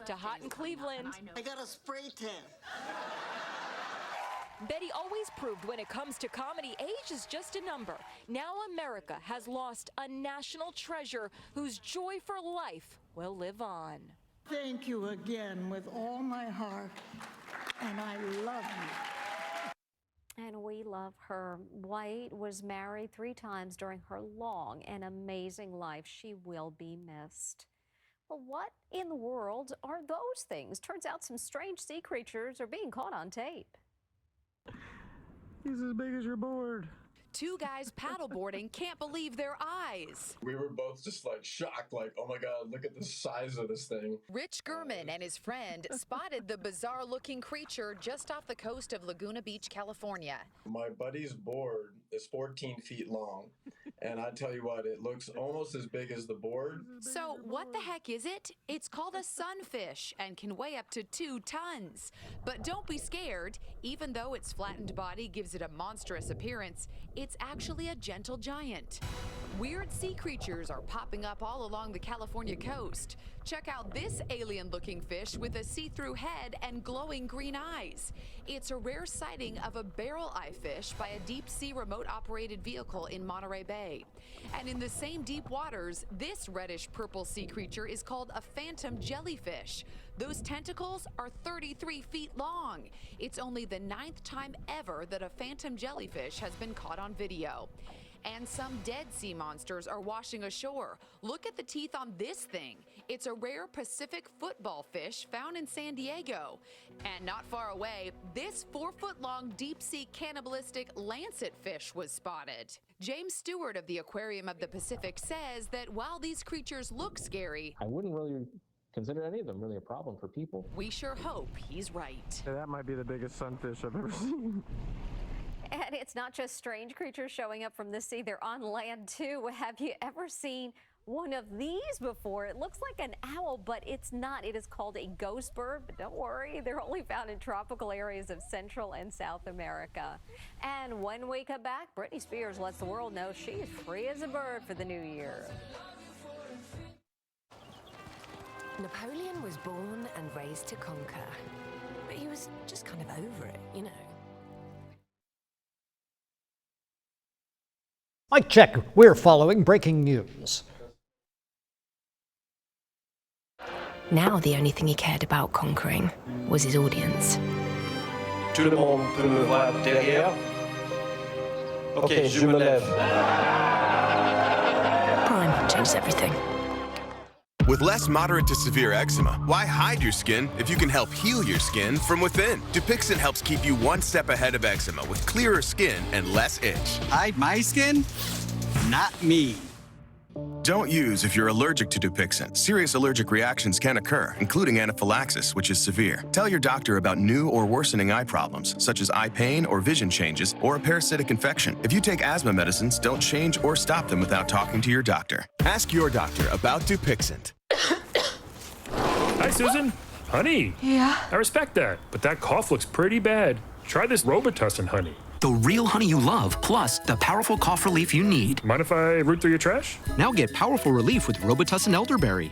to hot in Cleveland. I got a spray tan. Betty always proved when it comes to comedy, age is just a number. Now America has lost a national treasure whose joy for life will live on. Thank you again with all my heart, and I love you. And we love her. White was married 3 times during her long and amazing life. She will be missed. Well, what in the world are those things? Turns out some strange sea creatures are being caught on tape. He's as big as your board. 2 guys paddleboarding can't believe their eyes. We were both just like shocked, like, oh my God, look at the size of this thing. Rich Gurman and his friend spotted the bizarre-looking creature just off the coast of Laguna Beach, California. My buddy's board is 14 feet long, and I tell you what, it looks almost as big as the board. So what the heck is it? It's called a sunfish and can weigh up to 2 tons. But don't be scared. Even though its flattened body gives it a monstrous appearance, it's actually a gentle giant. Weird sea creatures are popping up all along the California coast. Check out this alien-looking fish with a see-through head and glowing green eyes. It's a rare sighting of a barrel eye fish by a deep-sea remote-operated vehicle in Monterey Bay. And in the same deep waters, this reddish-purple sea creature is called a phantom jellyfish. Those tentacles are 33 feet long. It's only the 9th time ever that a phantom jellyfish has been caught on video. And some dead sea monsters are washing ashore. Look at the teeth on this thing. It's a rare Pacific football fish found in San Diego. And not far away, this 4-foot-long deep-sea cannibalistic lancet fish was spotted. James Stewart of the Aquarium of the Pacific says that while these creatures look scary, I wouldn't really consider any of them really a problem for people. we sure hope he's right. Yeah, that might be the biggest sunfish I've ever seen. And it's not just strange creatures showing up from the sea, they're on land too. Have you ever seen one of these before? It looks like an owl, but it's not. It is called a ghost bird, but don't worry, they're only found in tropical areas of Central and South America. And when we come back, Britney Spears lets the world know she is free as a bird for the new year. Napoleon was born and raised to conquer, but he was just kind of over it, you know. Mic check. We're following breaking news. Now the only thing he cared about conquering was his audience. Tout le monde peut me voir derrière? Ok, je me lève. Prime changed everything. With less moderate to severe eczema, why hide your skin if you can help heal your skin from within? Dupixent helps keep you one step ahead of eczema with clearer skin and less itch. Hide my skin? Not me. Don't use if you're allergic to Dupixent. Serious allergic reactions can occur, including anaphylaxis, which is severe. Tell your doctor about new or worsening eye problems, such as eye pain or vision changes, or a parasitic infection. If you take asthma medicines, don't change or stop them without talking to your doctor. Ask your doctor about Dupixent. Hi, Susan. Honey. Yeah? I respect that, but that cough looks pretty bad. Try this Robitussin, honey. The real honey you love, plus the powerful cough relief you need. Mind if I root through your trash? Now get powerful relief with Robitussin Elderberry.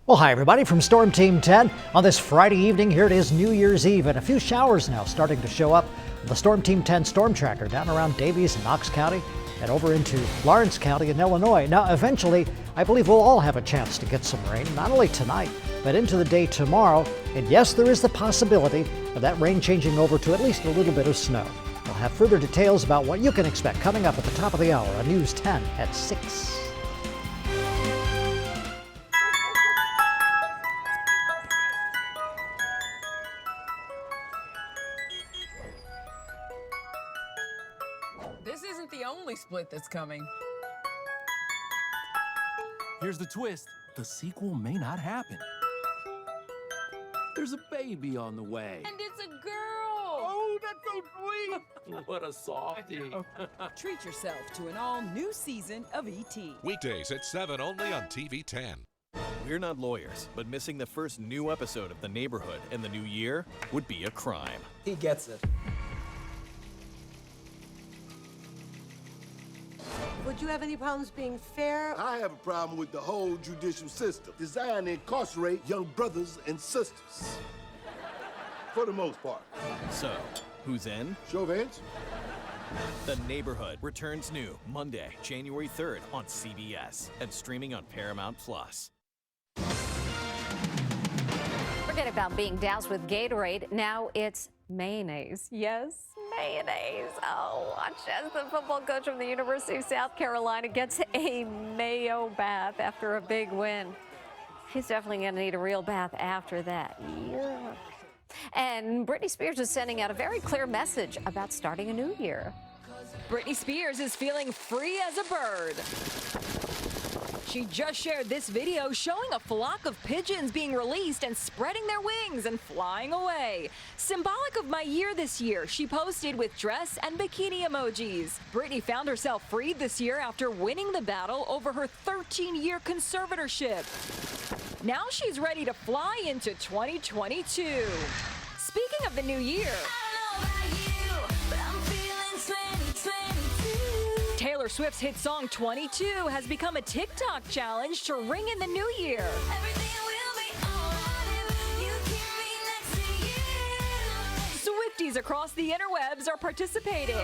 Well, hi, everybody, from Storm Team 10. On this Friday evening, here it is New Year's Eve, and a few showers now starting to show up. The Storm Team 10 storm tracker down around Davies and Knox County and over into Lawrence County in Illinois. Now, eventually, I believe we'll all have a chance to get some rain, not only tonight, but into the day tomorrow. And yes, there is the possibility of that rain changing over to at least a little bit of snow. We'll have further details about what you can expect coming up at the top of the hour on News 10 at 6. This isn't the only split that's coming. Here's the twist. The sequel may not happen. There's a baby on the way. And it's a girl! Oh, that's so sweet! What a softie. Treat yourself to an all-new season of E.T. Weekdays at 7 only on TV 10. We're not lawyers, but missing the first new episode of The Neighborhood in the new year would be a crime. He gets it. For Would you have any problems being fair? I have a problem with the whole judicial system designed to incarcerate young brothers and sisters. For the most part. So, who's in? Show of hands. The Neighborhood returns new Monday, January 3rd on CBS and streaming on Paramount+. Forget about being doused with Gatorade. Now it's mayonnaise. Yes, mayonnaise. Oh, watch as the football coach from the University of South Carolina gets a mayo bath after a big win. He's definitely going to need a real bath after that. Yeah. And Britney Spears is sending out a very clear message about starting a new year. Britney Spears is feeling free as a bird. She just shared this video showing a flock of pigeons being released and spreading their wings and flying away. Symbolic of my year this year, she posted with dress and bikini emojis. Britney found herself freed this year after winning the battle over her 13-year conservatorship. Now she's ready to fly into 2022. Speaking of the new year, Taylor Swift's hit song 22 has become a TikTok challenge to ring in the new year. Swifties across the interwebs are participating.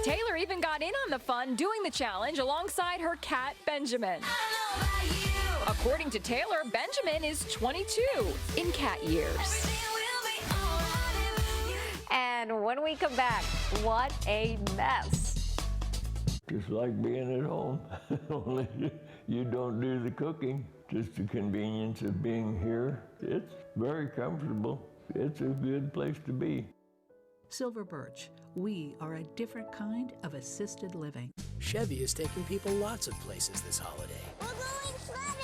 Taylor even got in on the fun doing the challenge alongside her cat, Benjamin. According to Taylor, Benjamin is 22 in cat years. And when we come back, what a mess. Just like being at home, only you don't do the cooking. Just the convenience of being here. It's very comfortable. It's a good place to be. Silver Birch, we are a different kind of assisted living. Chevy is taking people lots of places this holiday. We're going sledding!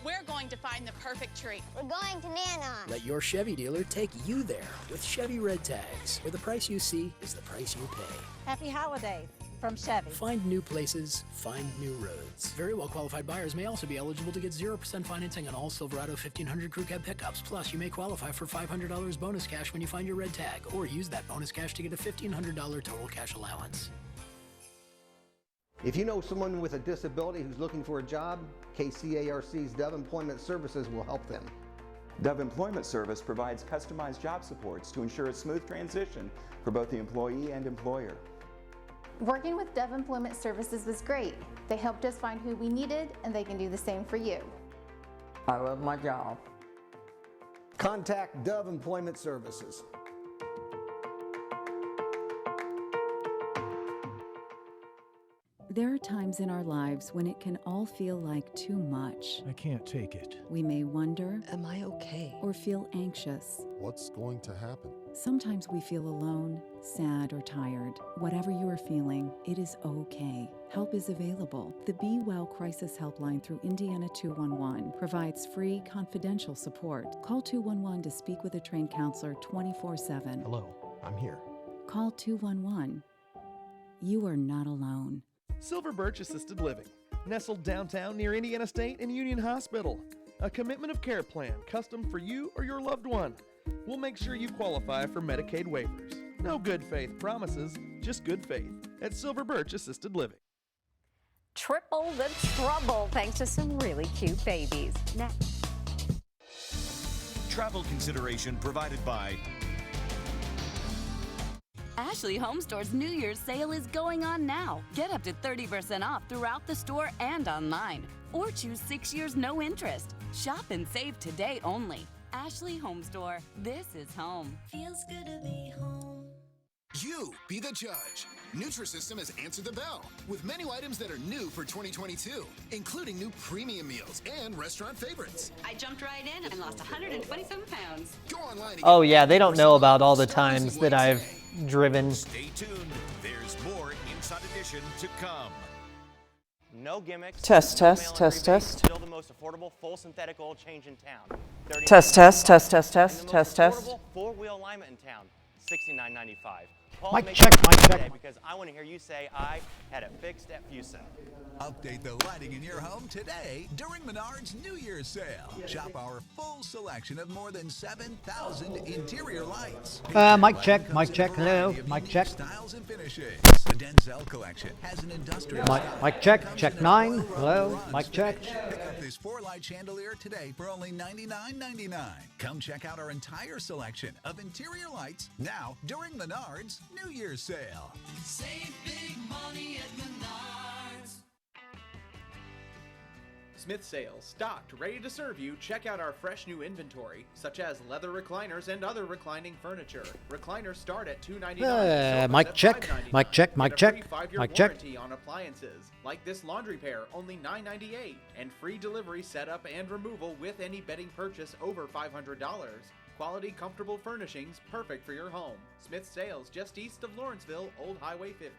We're going to find the perfect tree. We're going to Nana. Let your Chevy dealer take you there with Chevy Red Tags, where the price you see is the price you pay. Happy holidays from Chevy. Find new places, find new roads. Very well qualified buyers may also be eligible to get 0% financing on all Silverado 1500 Crew Cab pickups. Plus, you may qualify for $500 bonus cash when you find your red tag, or use that bonus cash to get a $1,500 total cash allowance. If you know someone with a disability who's looking for a job, KCARC's Dove Employment Services will help them. Dove Employment Service provides customized job supports to ensure a smooth transition for both the employee and employer. Working with Dove Employment Services was great. They helped us find who we needed, and they can do the same for you. I love my job. Contact Dove Employment Services. There are times in our lives when it can all feel like too much. I can't take it. We may wonder, am I okay? Or feel anxious. What's going to happen? Sometimes we feel alone, sad, or tired. Whatever you are feeling, it is okay. Help is available. The Be Well Crisis Helpline through Indiana 211 provides free, confidential support. Call 211 to speak with a trained counselor 24/7. Hello, I'm here. Call 211. You are not alone. Silver Birch Assisted Living, nestled downtown near Indiana State and Union Hospital. A commitment of care plan custom for you or your loved one. We'll make sure you qualify for Medicaid waivers. No good faith promises, just good faith at Silver Birch Assisted Living. Triple the trouble thanks to some really cute babies. Next. Travel consideration provided by Ashley Home Store's New Year's sale is going on now. Get up to 30% off throughout the store and online. Or choose 6 years no interest. Shop and save today only. Ashley Home Store. This is home. Feels good to be home. You be the judge. Nutrisystem has answered the bell with menu items that are new for 2022, including new premium meals and restaurant favorites. I jumped right in and lost 127 pounds. Go online. Oh yeah, they don't know about all the times that I've driven. Stay tuned. There's more Inside Edition to come. No gimmicks. Test. Still the most affordable full synthetic oil change in town. Test. Affordable four-wheel alignment in town. $69.95. Call Mic and check, make mic your check. today because I want to hear you say I had it fixed at Fuson. Update the lighting in your home today during Menards New Year's sale. Shop our full selection of more than 7,000 interior lights. Mic check, hello, mic check. Styles and finishes. The Denzel collection has an industrial Mic check, check 9, hello, mic check. Pick up this 4-light chandelier today for only $99.99. Come check out our entire selection of interior lights now during Menards New Year's sale. Save big money at Menards. Smith Sales, stocked, ready to serve you. Check out our fresh new inventory, such as leather recliners and other reclining furniture. Recliners start at $299. Mic check, mic check, mic check, mic check. Warranty on appliances, like this laundry pair, only $9.98, and free delivery setup and removal with any bedding purchase over $500. Quality, comfortable furnishings, perfect for your home. Smith Sales, just east of Lawrenceville, Old Highway 50.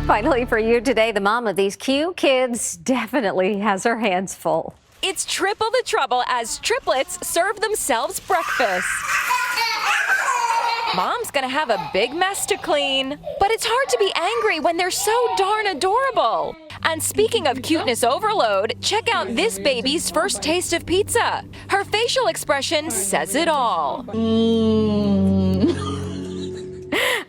Finally for you today, the mom of these cute kids definitely has her hands full. It's triple the trouble as triplets serve themselves breakfast. Mom's gonna have a big mess to clean, but it's hard to be angry when they're so darn adorable. And speaking of cuteness overload, check out this baby's first taste of pizza. Her facial expression says it all.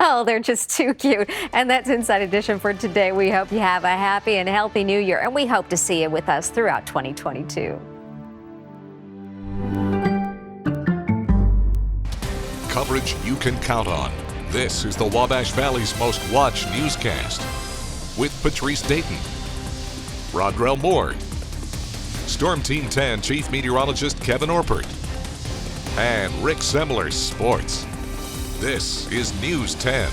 Oh, they're just too cute. And that's Inside Edition for today. We hope you have a happy and healthy new year, and we hope to see you with us throughout 2022. Coverage you can count on. This is the Wabash Valley's most watched newscast with Patrice Dayton, Rodrell Moore, Storm Team 10 Chief Meteorologist Kevin Orpert, and Rick Semler Sports. This is News 10.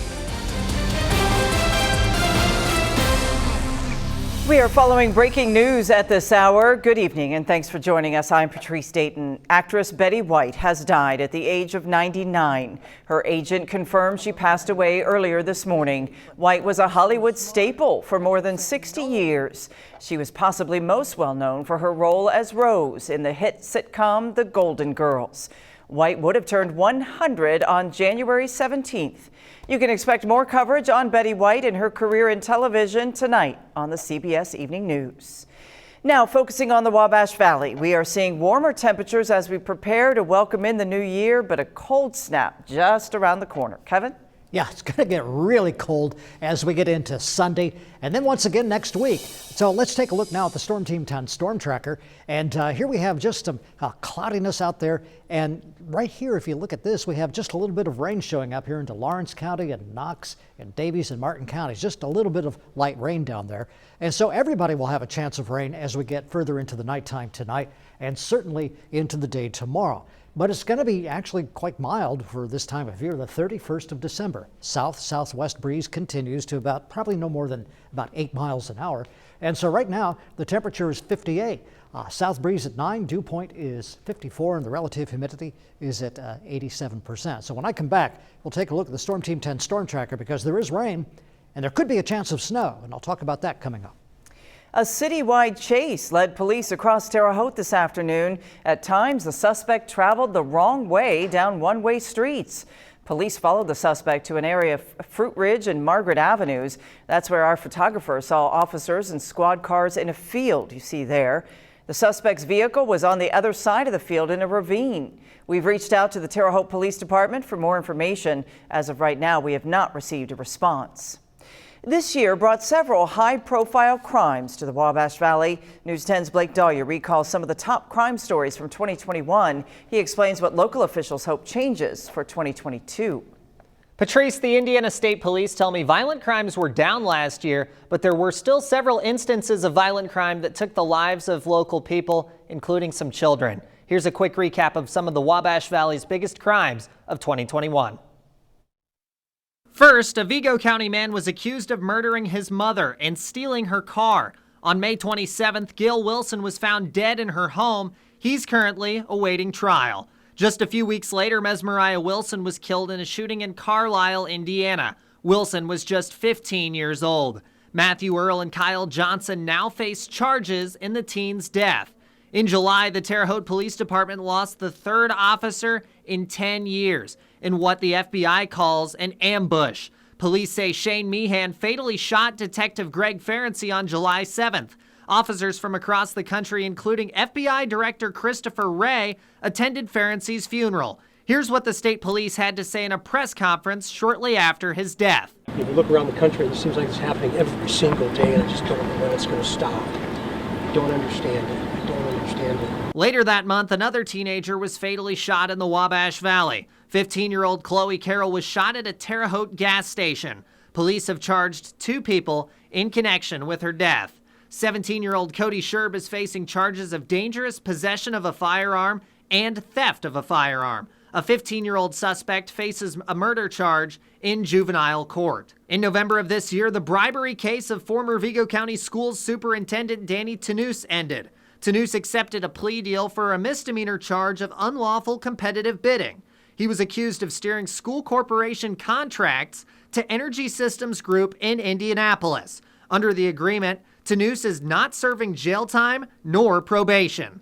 We are following breaking news at this hour. Good evening and thanks for joining us. I'm Patrice Dayton. Actress Betty White has died at the age of 99. Her agent confirmed she passed away earlier this morning. White was a Hollywood staple for more than 60 years. She was possibly most well known for her role as Rose in the hit sitcom The Golden Girls. White would have turned 100 on January 17th. You can expect more coverage on Betty White and her career in television tonight on the CBS Evening News. Now, focusing on the Wabash Valley, we are seeing warmer temperatures as we prepare to welcome in the new year, but a cold snap just around the corner. Kevin? Yeah, it's going to get really cold as we get into Sunday and then once again next week. So let's take a look now at the Storm Team 10 Storm Tracker. And here we have just some cloudiness out there. And right here, if you look at this, we have just a little bit of rain showing up here into Lawrence County and Knox and Davies and Martin counties. Just a little bit of light rain down there. And so everybody will have a chance of rain as we get further into the nighttime tonight and certainly into the day tomorrow. But it's going to be actually quite mild for this time of year, the 31st of December. South-southwest breeze continues to probably no more than about 8 miles an hour. And so right now, the temperature is 58. South breeze at 9, dew point is 54, and the relative humidity is at 87%. So when I come back, we'll take a look at the Storm Team 10 Storm Tracker because there is rain, and there could be a chance of snow, and I'll talk about that coming up. A citywide chase led police across Terre Haute this afternoon. At times, the suspect traveled the wrong way down one-way streets. Police followed the suspect to an area of Fruit Ridge and Margaret Avenues. That's where our photographer saw officers and squad cars in a field you see there. The suspect's vehicle was on the other side of the field in a ravine. We've reached out to the Terre Haute Police Department for more information. As of right now, we have not received a response. This year brought several high-profile crimes to the Wabash Valley. News 10's Blake Dahlia recalls some of the top crime stories from 2021. He explains what local officials hope changes for 2022. Patrice, the Indiana State Police tell me violent crimes were down last year, but there were still several instances of violent crime that took the lives of local people, including some children. Here's a quick recap of some of the Wabash Valley's biggest crimes of 2021. First, a Vigo County man was accused of murdering his mother and stealing her car. On May 27th, Gil Wilson was found dead in her home. He's currently awaiting trial. Just a few weeks later, Mesmeriah Wilson was killed in a shooting in Carlisle, Indiana. Wilson was just 15 years old. Matthew Earl and Kyle Johnson now face charges in the teen's death. In July, the Terre Haute Police Department lost the third officer in 10 years in what the FBI calls an ambush. Police say Shane Meehan fatally shot Detective Greg Ferenczi on July 7th. Officers from across the country, including FBI Director Christopher Wray, attended Ferenczi's funeral. Here's what the state police had to say in a press conference shortly after his death. If you look around the country, it seems like it's happening every single day, and I just don't know when it's going to stop. I don't understand it. I don't understand it. Later that month, another teenager was fatally shot in the Wabash Valley. 15-year-old Chloe Carroll was shot at a Terre Haute gas station. Police have charged 2 people in connection with her death. 17-year-old Cody Sherb is facing charges of dangerous possession of a firearm and theft of a firearm. A 15-year-old suspect faces a murder charge in juvenile court. In November of this year, the bribery case of former Vigo County Schools Superintendent Danny Tannous ended. Tannous accepted a plea deal for a misdemeanor charge of unlawful competitive bidding. He was accused of steering school corporation contracts to Energy Systems Group in Indianapolis. Under the agreement, Tannous is not serving jail time nor probation.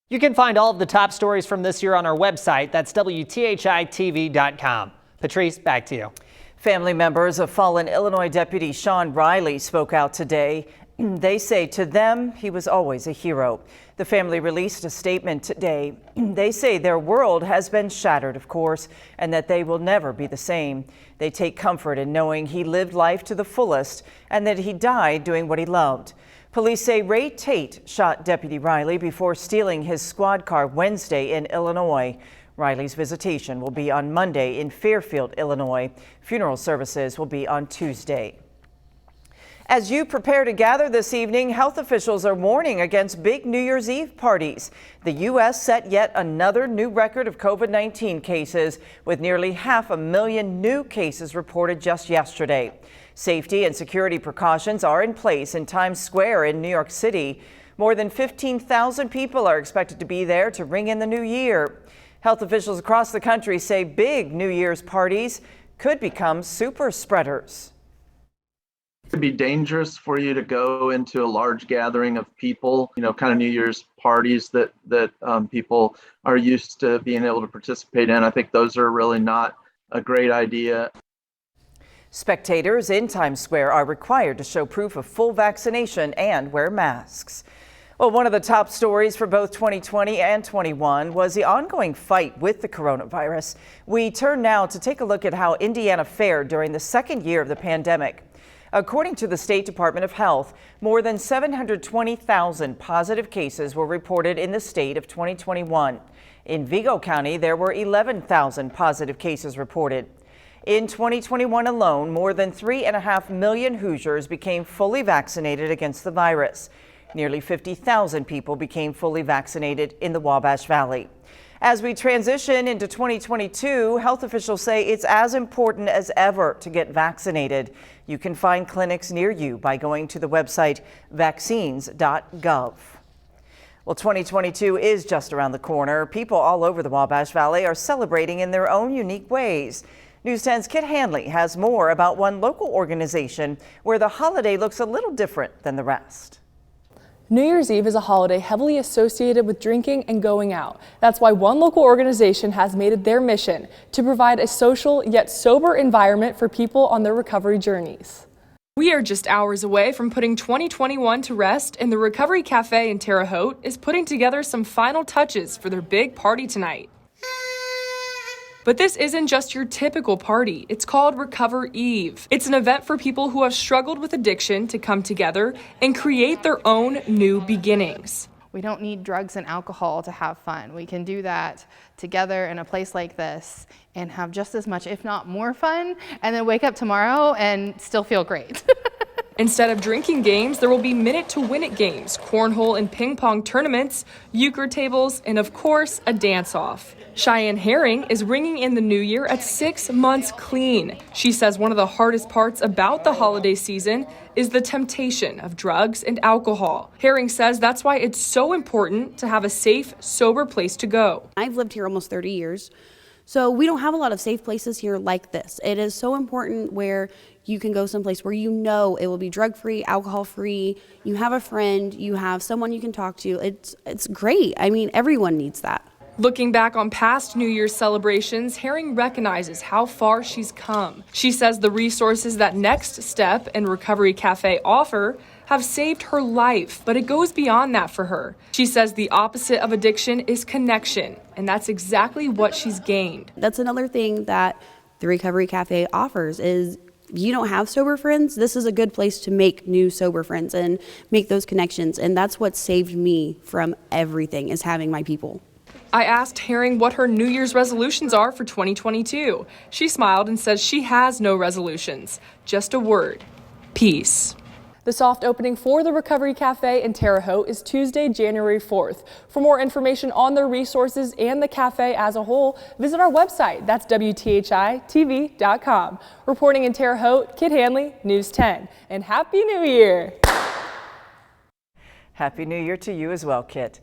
You can find all of the top stories from this year on our website. That's WTHI-TV.com. Patrice, back to you. Family members of fallen Illinois Deputy Sean Riley spoke out today. They say to them, he was always a hero. The family released a statement today. They say their world has been shattered, of course, and that they will never be the same. They take comfort in knowing he lived life to the fullest and that he died doing what he loved. Police say Ray Tate shot Deputy Riley before stealing his squad car Wednesday in Illinois. Riley's visitation will be on Monday in Fairfield, Illinois. Funeral services will be on Tuesday. As you prepare to gather this evening, health officials are warning against big New Year's Eve parties. The U.S. set yet another new record of COVID-19 cases, with nearly 500,000 new cases reported just yesterday. Safety and security precautions are in place in Times Square in New York City. More than 15,000 people are expected to be there to ring in the new year. Health officials across the country say big New Year's parties could become super spreaders. It could be dangerous for you to go into a large gathering of people, kind of New Year's parties that people are used to being able to participate in. I think those are really not a great idea. Spectators in Times Square are required to show proof of full vaccination and wear masks. Well, one of the top stories for both 2020 and 21 was the ongoing fight with the coronavirus. We turn now to take a look at how Indiana fared during the second year of the pandemic. According to the State Department of Health, more than 720,000 positive cases were reported in the state of 2021. In Vigo County, there were 11,000 positive cases reported. In 2021 alone, more than 3.5 million Hoosiers became fully vaccinated against the virus. Nearly 50,000 people became fully vaccinated in the Wabash Valley. As we transition into 2022, health officials say it's as important as ever to get vaccinated. You can find clinics near you by going to the website vaccines.gov. Well, 2022 is just around the corner. People all over the Wabash Valley are celebrating in their own unique ways. News 10's Kit Hanley has more about one local organization where the holiday looks a little different than the rest. New Year's Eve is a holiday heavily associated with drinking and going out. That's why one local organization has made it their mission to provide a social yet sober environment for people on their recovery journeys. We are just hours away from putting 2021 to rest, and the Recovery Cafe in Terre Haute is putting together some final touches for their big party tonight. But this isn't just your typical party. It's called Recover Eve. It's an event for people who have struggled with addiction to come together and create their own new beginnings. We don't need drugs and alcohol to have fun. We can do that together in a place like this and have just as much, if not more fun, and then wake up tomorrow and still feel great. Instead of drinking games, there will be minute-to-win-it games, cornhole and ping pong tournaments, euchre tables, and of course, a dance-off. Cheyenne Herring is ringing in the new year at 6 months clean. She says one of the hardest parts about the holiday season is the temptation of drugs and alcohol. Herring says that's why it's so important to have a safe, sober place to go. I've lived here almost 30 years, So we don't have a lot of safe places here like this. It is so important where you can go someplace where you know it will be drug-free, alcohol-free, you have a friend, you have someone you can talk to. It's great. I mean, everyone needs that. Looking back on past New Year's celebrations, Herring recognizes how far she's come. She says the resources that Next Step and Recovery Cafe offer have saved her life, but it goes beyond that for her. She says the opposite of addiction is connection, and that's exactly what she's gained. That's another thing that the Recovery Cafe offers is you don't have sober friends. This is a good place to make new sober friends and make those connections, and that's what saved me from everything is having my people. I asked Herring what her New Year's resolutions are for 2022. She smiled and says she has no resolutions, just a word: peace. The soft opening for the Recovery Cafe in Terre Haute is Tuesday, January 4th. For more information on their resources and the cafe as a whole, visit our website. That's WTHI-TV.com. Reporting in Terre Haute, Kit Hanley, News 10. And Happy New Year! Happy New Year to you as well, Kit.